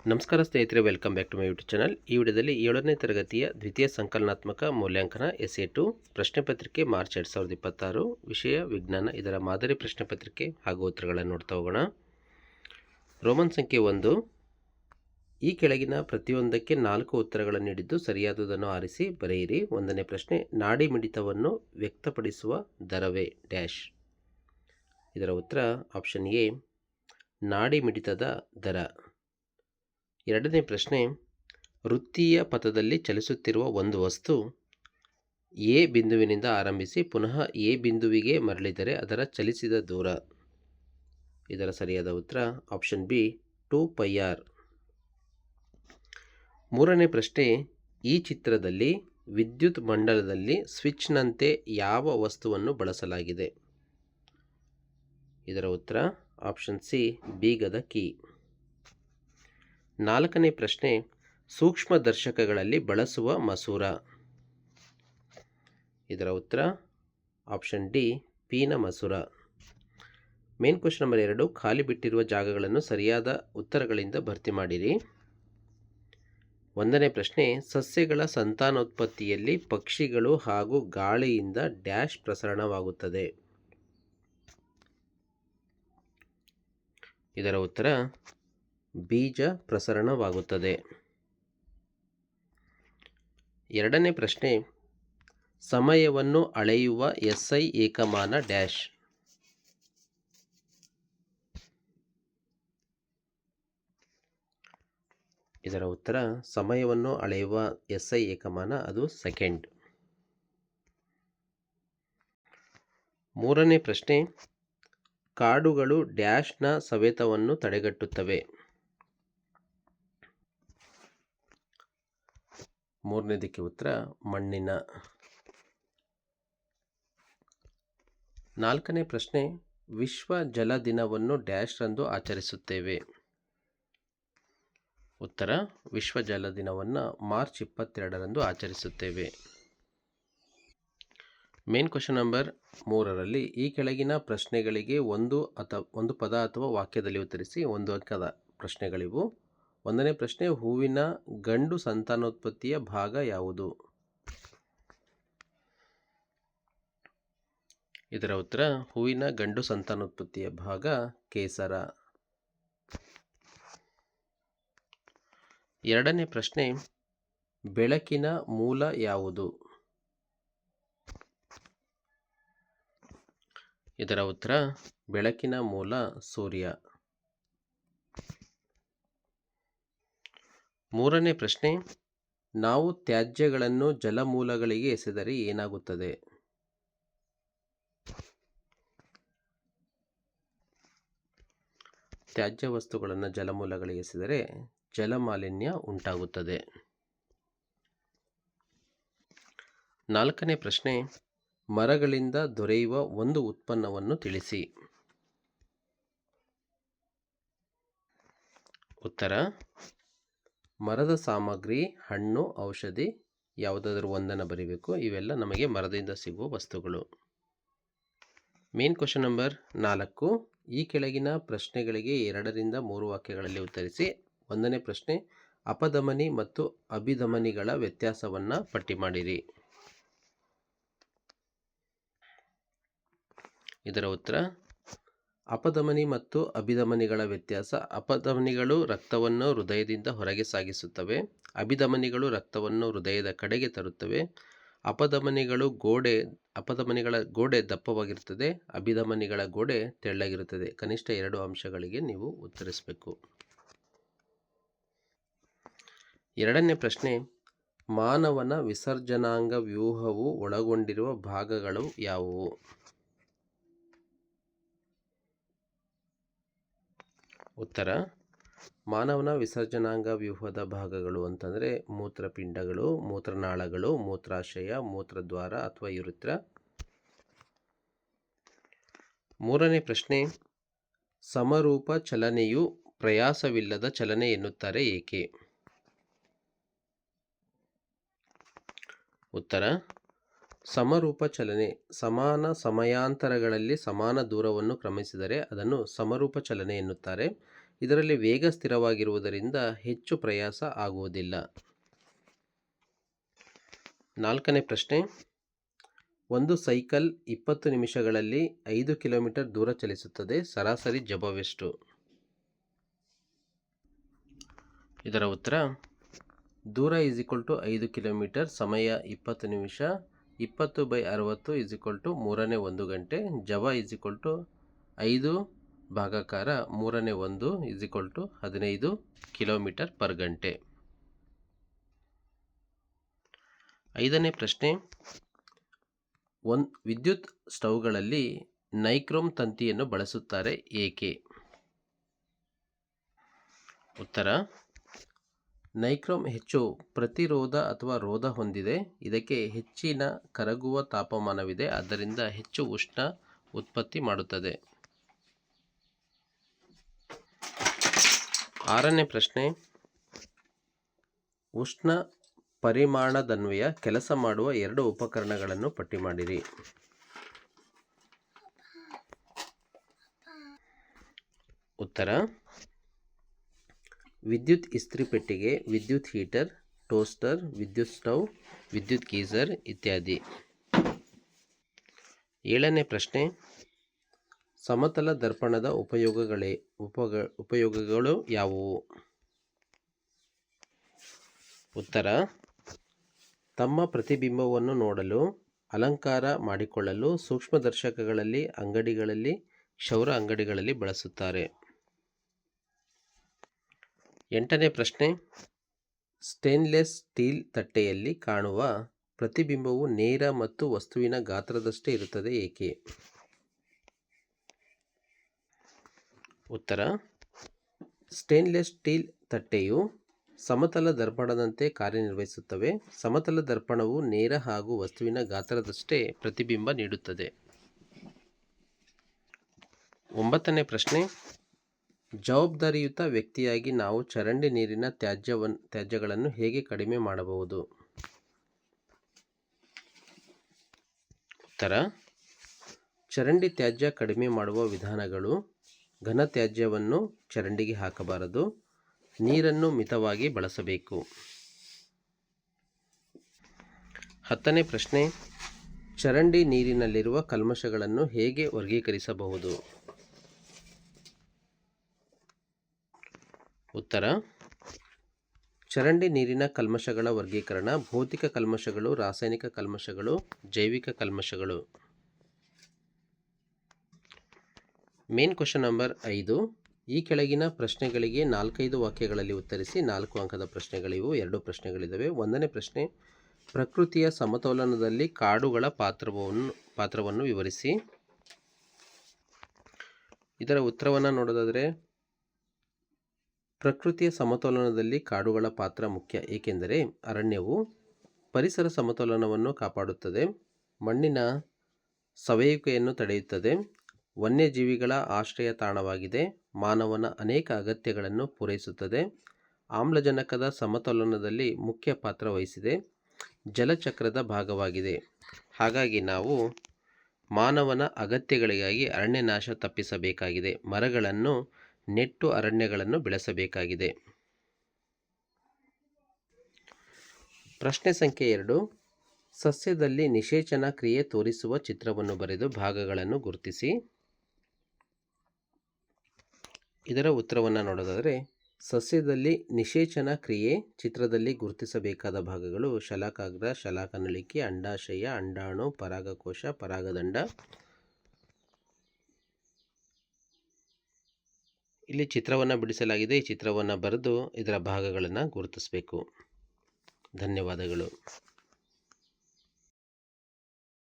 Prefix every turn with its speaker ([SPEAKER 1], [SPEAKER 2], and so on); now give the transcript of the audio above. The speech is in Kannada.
[SPEAKER 1] ನಮಸ್ಕಾರ ಸ್ನೇಹಿತರೆ, welcome back to my YouTube channel. ಈ ವಿಡಿಯೋದಲ್ಲಿ 7ನೇ ತರಗತಿಯ ದ್ವಿತೀಯ ಸಂಕಲನಾತ್ಮಕ ಮೌಲ್ಯಾಂಕನ SA2 ಪ್ರಶ್ನೆ ಪತ್ರಿಕೆ ಮಾರ್ಚ್ 2026 ವಿಷಯ ವಿಜ್ಞಾನ. ಇದರ ಮಾದರಿ ಪ್ರಶ್ನೆ ಪತ್ರಿಕೆ ಹಾಗೂ ಉತ್ತರಗಳನ್ನು ನೋಡ್ತಾ ಹೋಗೋಣ. ರೋಮನ್ ಸಂಖ್ಯೆ 1. ಈ ಕೆಳಗಿನ ಪ್ರತಿಯೊಂದಕ್ಕೆ 4 ಉತ್ತರಗಳನ್ನು ನೀಡಿದ್ದು ಸರಿಯಾದುದನ್ನು ಆರಿಸಿ ಬರೆಯಿರಿ. 1ನೇ ಪ್ರಶ್ನೆ, ನಾಡಿ ಮಿಡಿತವನ್ನು ವ್ಯಕ್ತಪಡಿಸುವ ದರವೇ ಡ್ಯಾಶ್. ಇದರ ಉತ್ತರ ಆಪ್ಷನ್ ಎ, ನಾಡಿ ಮಿಡಿತದ ದರ. 2ನೇ ಪ್ರಶ್ನೆ, ವೃತ್ತೀಯ ಪಥದಲ್ಲಿ ಚಲಿಸುತ್ತಿರುವ ಒಂದು ವಸ್ತು ಎ ಬಿಂದುವಿನಿಂದ ಆರಂಭಿಸಿ ಪುನಃ ಎ ಬಿಂದುವಿಗೆ ಮರಳಿದರೆ ಅದರ ಚಲಿಸಿದ ದೂರ. ಇದರ ಸರಿಯಾದ ಉತ್ತರ ಆಪ್ಷನ್ ಬಿ, 2πr. 3ನೇ ಪ್ರಶ್ನೆ, ಈ ಚಿತ್ರದಲ್ಲಿ ವಿದ್ಯುತ್ ಮಂಡಲದಲ್ಲಿ ಸ್ವಿಚ್ನಂತೆ ಯಾವ ವಸ್ತುವನ್ನು ಬಳಸಲಾಗಿದೆ. ಇದರ ಉತ್ತರ ಆಪ್ಷನ್ ಸಿ, ಬೀಗದ ಕೀ. 4ನೇ ಪ್ರಶ್ನೆ, ಸೂಕ್ಷ್ಮದರ್ಶಕಗಳಲ್ಲಿ ಬಳಸುವ ಮಸೂರ. ಇದರ ಉತ್ತರ ಆಪ್ಷನ್ ಡಿ, ಪೀನ ಮಸೂರ. ಮೇನ್ ಕ್ವೆಶ್ಚನ್ ನಂಬರ್ 2, ಖಾಲಿ ಬಿಟ್ಟಿರುವ ಜಾಗಗಳನ್ನು ಸರಿಯಾದ ಉತ್ತರಗಳಿಂದ ಭರ್ತಿ ಮಾಡಿರಿ. 1ನೇ ಪ್ರಶ್ನೆ, ಸಸ್ಯಗಳ ಸಂತಾನೋತ್ಪತ್ತಿಯಲ್ಲಿ ಪಕ್ಷಿಗಳು ಹಾಗೂ ಗಾಳಿಯಿಂದ ಡ್ಯಾಶ್ ಪ್ರಸರಣವಾಗುತ್ತದೆ. ಇದರ ಉತ್ತರ ಬೀಜ ಪ್ರಸರಣವಾಗುತ್ತದೆ. 2ನೇ ಪ್ರಶ್ನೆ, ಸಮಯವನ್ನು ಅಳೆಯುವ SI ಏಕಮಾನ ಡ್ಯಾಶ್. ಇದರ ಉತ್ತರ ಸಮಯವನ್ನು ಅಳೆಯುವ SI ಏಕಮಾನ ಅದು ಸೆಕೆಂಡ್. 3ನೇ ಪ್ರಶ್ನೆ, ಕಾಡುಗಳು ಡ್ಯಾಶ್ನ ಸವೆತವನ್ನು ತಡೆಗಟ್ಟುತ್ತವೆ. 3ನೇದಕ್ಕೆ ಉತ್ತರ ಮಣ್ಣಿನ. 4ನೇ ಪ್ರಶ್ನೆ, ವಿಶ್ವ ಜಲ ದಿನವನ್ನು ಡ್ಯಾಶ್ ರಂದು ಆಚರಿಸುತ್ತೇವೆ. ಉತ್ತರ ವಿಶ್ವ ಜಲ ದಿನವನ್ನು ಮಾರ್ಚ್ 22ರಂದು ಆಚರಿಸುತ್ತೇವೆ. ಮೇನ್ ಕ್ವೆಶ್ಚನ್ ನಂಬರ್ 3ರಲ್ಲಿ ಈ ಕೆಳಗಿನ ಪ್ರಶ್ನೆಗಳಿಗೆ ಒಂದು ಪದ ಅಥವಾ ವಾಕ್ಯದಲ್ಲಿ ಉತ್ತರಿಸಿ. 1 ಅಂಕದ ಪ್ರಶ್ನೆಗಳಿವು. 1ನೇ ಪ್ರಶ್ನೆ, ಹೂವಿನ ಗಂಡು ಸಂತಾನೋತ್ಪತ್ತಿಯ ಭಾಗ ಯಾವುದು. ಇದರ ಉತ್ತರ ಹೂವಿನ ಗಂಡು ಸಂತಾನೋತ್ಪತ್ತಿಯ ಭಾಗ ಕೇಸರ. 2ನೇ ಪ್ರಶ್ನೆ, ಬೆಳಕಿನ ಮೂಲ ಯಾವುದು. ಇದರ ಉತ್ತರ ಬೆಳಕಿನ ಮೂಲ ಸೂರ್ಯ. 3ನೇ ಪ್ರಶ್ನೆ, ನಾವು ತ್ಯಾಜ್ಯಗಳನ್ನು ಜಲಮೂಲಗಳಿಗೆ ಎಸೆದರೆ ಏನಾಗುತ್ತದೆ. ತ್ಯಾಜ್ಯ ವಸ್ತುಗಳನ್ನು ಜಲಮೂಲಗಳಿಗೆ ಎಸೆದರೆ ಜಲಮಾಲಿನ್ಯ ಉಂಟಾಗುತ್ತದೆ. 4ನೇ ಪ್ರಶ್ನೆ, ಮರಗಳಿಂದ ದೊರೆಯುವ ಒಂದು ಉತ್ಪನ್ನವನ್ನು ತಿಳಿಸಿ. ಉತ್ತರ ಮರದ ಸಾಮಗ್ರಿ, ಹಣ್ಣು, ಔಷಧಿ, ಯಾವುದಾದ್ರೂ ಒಂದನ್ನು ಬರೀಬೇಕು. ಇವೆಲ್ಲ ನಮಗೆ ಮರದಿಂದ ಸಿಗುವ ವಸ್ತುಗಳು. ಮೇನ್ ಕ್ವೆಶ್ಚನ್ ನಂಬರ್ 4, ಈ ಕೆಳಗಿನ ಪ್ರಶ್ನೆಗಳಿಗೆ 2ರಿಂದ 3 ವಾಕ್ಯಗಳಲ್ಲಿ ಉತ್ತರಿಸಿ. 1ನೇ ಪ್ರಶ್ನೆ, ಅಪಧಮನಿ ಮತ್ತು ಅಭಿಧಮನಿಗಳ ವ್ಯತ್ಯಾಸವನ್ನು ಪಟ್ಟಿ ಮಾಡಿರಿ. ಇದರ ಉತ್ತರ ಅಪಧಮನಿ ಮತ್ತು ಅಭಿಧಮನಿಗಳ ವ್ಯತ್ಯಾಸ. ಅಪಧಮನಿಗಳು ರಕ್ತವನ್ನು ಹೃದಯದಿಂದ ಹೊರಗೆ ಸಾಗಿಸುತ್ತವೆ. ಅಭಿಧಮನಿಗಳು ರಕ್ತವನ್ನು ಹೃದಯದ ಕಡೆಗೆ ತರುತ್ತವೆ. ಅಪಧಮನಿಗಳ ಗೋಡೆ ದಪ್ಪವಾಗಿರುತ್ತದೆ. ಅಭಿಧಮನಿಗಳ ಗೋಡೆ ತೆಳ್ಳಗಿರುತ್ತದೆ. ಕನಿಷ್ಠ 2 ಅಂಶಗಳಿಗೆ ನೀವು ಉತ್ತರಿಸಬೇಕು. 2ನೇ ಪ್ರಶ್ನೆ, ಮಾನವನ ವಿಸರ್ಜನಾಂಗ ವ್ಯೂಹವು ಒಳಗೊಂಡಿರುವ ಭಾಗಗಳು ಯಾವುವು. ಉತ್ತರ ಮಾನವನ ವಿಸರ್ಜನಾಂಗ ವ್ಯೂಹದ ಭಾಗಗಳು ಅಂತಂದರೆ ಮೂತ್ರಪಿಂಡಗಳು, ಮೂತ್ರನಾಳಗಳು, ಮೂತ್ರಾಶಯ, ಮೂತ್ರದ್ವಾರ ಅಥವಾ ಯುರಿತ್ರ. 3ನೇ ಪ್ರಶ್ನೆ, ಸಮರೂಪ ಚಲನೆಯು ಪ್ರಯಾಸವಿಲ್ಲದ ಚಲನೆ ಎನ್ನುತ್ತಾರೆ ಏಕೆ. ಉತ್ತರ ಸಮರೂಪ ಚಲನೆ ಸಮಾನ ಸಮಯಾಂತರಗಳಲ್ಲಿ ಸಮಾನ ದೂರವನ್ನು ಕ್ರಮಿಸಿದರೆ ಅದನ್ನು ಸಮರೂಪ ಚಲನೆ ಎನ್ನುತ್ತಾರೆ. ಇದರಲ್ಲಿ ವೇಗ ಸ್ಥಿರವಾಗಿರುವುದರಿಂದ ಹೆಚ್ಚು ಪ್ರಯಾಸ ಆಗುವುದಿಲ್ಲ. 4ನೇ ಪ್ರಶ್ನೆ, ಒಂದು ಸೈಕಲ್ 20 ನಿಮಿಷಗಳಲ್ಲಿ 5 ಕಿಲೋಮೀಟರ್ ದೂರ ಚಲಿಸುತ್ತದೆ. ಸರಾಸರಿ ಜಬವೆಷ್ಟು? ಇದರ ಉತ್ತರ ದೂರ = 5 ಕಿಲೋಮೀಟರ್, ಸಮಯ 20 ನಿಮಿಷ, 20/60 3/1 ಗಂಟೆ, ಜವ 5 ಭಾಗಾಕಾರ 3/1 15 ಕಿಲೋಮೀಟರ್ ಪರ್ ಗಂಟೆ. 5ನೇ ಪ್ರಶ್ನೆ, ವಿದ್ಯುತ್ ಸ್ಟವ್ಗಳಲ್ಲಿ ನೈಕ್ರೋಮ್ ತಂತಿಯನ್ನು ಬಳಸುತ್ತಾರೆ ಏಕೆ? ಉತ್ತರ, ನೈಕ್ರೋಮ್ ಹೆಚ್ಚು ಪ್ರತಿರೋಧ ಅಥವಾ ರೋಧ ಹೊಂದಿದೆ. ಇದಕ್ಕೆ ಹೆಚ್ಚಿನ ಕರಗುವ ತಾಪಮಾನವಿದೆ, ಆದ್ದರಿಂದ ಹೆಚ್ಚು ಉಷ್ಣ ಉತ್ಪತ್ತಿ ಮಾಡುತ್ತದೆ. 6ನೇ ಪ್ರಶ್ನೆ, ಉಷ್ಣ ಪರಿಮಾಣದನ್ವಯ ಕೆಲಸ ಮಾಡುವ 2 ಉಪಕರಣಗಳನ್ನು ಪಟ್ಟಿ ಮಾಡಿರಿ. ಉತ್ತರ, ವಿದ್ಯುತ್ ಇಸ್ತ್ರಿ ಪೆಟ್ಟಿಗೆ, ವಿದ್ಯುತ್ ಹೀಟರ್, ಟೋಸ್ಟರ್, ವಿದ್ಯುತ್ ಸ್ಟವ್, ವಿದ್ಯುತ್ ಗೀಸರ್ ಇತ್ಯಾದಿ. 7ನೇ ಪ್ರಶ್ನೆ, ಸಮತಲ ದರ್ಪಣದ ಉಪಯೋಗಗಳು ಯಾವುವು? ಉತ್ತರ, ತಮ್ಮ ಪ್ರತಿಬಿಂಬವನ್ನು ನೋಡಲು, ಅಲಂಕಾರ ಮಾಡಿಕೊಳ್ಳಲು, ಸೂಕ್ಷ್ಮದರ್ಶಕಗಳಲ್ಲಿ, ಅಂಗಡಿಗಳಲ್ಲಿ, ಕ್ಷೌರ ಅಂಗಡಿಗಳಲ್ಲಿ ಬಳಸುತ್ತಾರೆ. 8ನೇ ಪ್ರಶ್ನೆ, ಸ್ಟೇನ್ಲೆಸ್ ಸ್ಟೀಲ್ ತಟ್ಟೆಯಲ್ಲಿ ಕಾಣುವ ಪ್ರತಿಬಿಂಬವು ನೇರ ಮತ್ತು ವಸ್ತುವಿನ ಗಾತ್ರದಷ್ಟೇ ಇರುತ್ತದೆ ಏಕೆ? ಉತ್ತರ, ಸ್ಟೇನ್ಲೆಸ್ ಸ್ಟೀಲ್ ತಟ್ಟೆಯು ಸಮತಲ ದರ್ಪಣದಂತೆ ಕಾರ್ಯನಿರ್ವಹಿಸುತ್ತವೆ. ಸಮತಲ ದರ್ಪಣವು ನೇರ ಹಾಗೂ ವಸ್ತುವಿನ ಗಾತ್ರದಷ್ಟೇ ಪ್ರತಿಬಿಂಬ ನೀಡುತ್ತದೆ. 9ನೇ ಪ್ರಶ್ನೆ, ಜವಾಬ್ದಾರಿಯುತ ವ್ಯಕ್ತಿಯಾಗಿ ನಾವು ಚರಂಡಿ ನೀರಿನ ತ್ಯಾಜ್ಯಗಳನ್ನು ಹೇಗೆ ಕಡಿಮೆ ಮಾಡಬಹುದು? ಉತ್ತರ, ಚರಂಡಿ ತ್ಯಾಜ್ಯ ಕಡಿಮೆ ಮಾಡುವ ವಿಧಾನಗಳು: ಘನ ತ್ಯಾಜ್ಯವನ್ನು ಚರಂಡಿಗೆ ಹಾಕಬಾರದು, ನೀರನ್ನು ಮಿತವಾಗಿ ಬಳಸಬೇಕು. 10ನೇ ಪ್ರಶ್ನೆ, ಚರಂಡಿ ನೀರಿನಲ್ಲಿರುವ ಕಲ್ಮಶಗಳನ್ನು ಹೇಗೆ ವರ್ಗೀಕರಿಸಬಹುದು? ಉತ್ತರ, ಚರಂಡಿ ನೀರಿನ ಕಲ್ಮಶಗಳ ವರ್ಗೀಕರಣ: ಭೌತಿಕ ಕಲ್ಮಶಗಳು, ರಾಸಾಯನಿಕ ಕಲ್ಮಶಗಳು, ಜೈವಿಕ ಕಲ್ಮಶಗಳು. ಮೇನ್ ಕ್ವೆಶ್ಚನ್ ನಂಬರ್ 5, ಈ ಕೆಳಗಿನ ಪ್ರಶ್ನೆಗಳಿಗೆ 4-5 ವಾಕ್ಯಗಳಲ್ಲಿ ಉತ್ತರಿಸಿ. 4 ಅಂಕದ ಪ್ರಶ್ನೆಗಳಿವು, 2 ಪ್ರಶ್ನೆಗಳಿದ್ದಾವೆ. 1ನೇ ಪ್ರಶ್ನೆ, ಪ್ರಕೃತಿಯ ಸಮತೋಲನದಲ್ಲಿ ಕಾಡುಗಳ ಪಾತ್ರವನ್ನು ವಿವರಿಸಿ. ಇದರ ಉತ್ತರವನ್ನು ನೋಡೋದಾದರೆ, ಪ್ರಕೃತಿಯ ಸಮತೋಲನದಲ್ಲಿ ಕಾಡುಗಳ ಪಾತ್ರ ಮುಖ್ಯ, ಏಕೆಂದರೆ ಅರಣ್ಯವು ಪರಿಸರ ಸಮತೋಲನವನ್ನು ಕಾಪಾಡುತ್ತದೆ, ಮಣ್ಣಿನ ಸವೆಯುವಿಕೆಯನ್ನು ತಡೆಯುತ್ತದೆ, ವನ್ಯಜೀವಿಗಳ ಆಶ್ರಯ ತಾಣವಾಗಿದೆ, ಮಾನವನ ಅನೇಕ ಅಗತ್ಯಗಳನ್ನು ಪೂರೈಸುತ್ತದೆ, ಆಮ್ಲಜನಕದ ಸಮತೋಲನದಲ್ಲಿ ಮುಖ್ಯ ಪಾತ್ರ ವಹಿಸಿದೆ, ಜಲಚಕ್ರದ ಭಾಗವಾಗಿದೆ. ಹಾಗಾಗಿ ನಾವು ಮಾನವನ ಅಗತ್ಯಗಳಿಗಾಗಿ ಅರಣ್ಯನಾಶ ತಪ್ಪಿಸಬೇಕಾಗಿದೆ, ಮರಗಳನ್ನು ನೆಟ್ಟು ಅರಣ್ಯಗಳನ್ನು ಬೆಳೆಸಬೇಕಾಗಿದೆ. ಪ್ರಶ್ನೆ ಸಂಖ್ಯೆ 2, ಸಸ್ಯದಲ್ಲಿ ನಿಷೇಚನ ಕ್ರಿಯೆ ತೋರಿಸುವ ಚಿತ್ರವನ್ನು ಬರೆದು ಭಾಗಗಳನ್ನು ಗುರುತಿಸಿ. ಇದರ ಉತ್ತರವನ್ನು ನೋಡೋದಾದರೆ, ಸಸ್ಯದಲ್ಲಿ ನಿಷೇಚನ ಕ್ರಿಯೆ ಚಿತ್ರದಲ್ಲಿ ಗುರುತಿಸಬೇಕಾದ ಭಾಗಗಳು: ಶಲಾಕಾಗ್ರ, ಶಲಾಕನಳಿಕೆ, ಅಂಡಾಶಯ, ಅಂಡಾಣು, ಪರಾಗಕೋಶ, ಪರಾಗದಂಡ. ಇಲ್ಲಿ ಚಿತ್ರವನ್ನು ಬಿಡಿಸಲಾಗಿದೆ. ಈ ಚಿತ್ರವನ್ನು ಬರೆದು ಇದರ ಭಾಗಗಳನ್ನು ಗುರುತಿಸಬೇಕು. ಧನ್ಯವಾದಗಳು.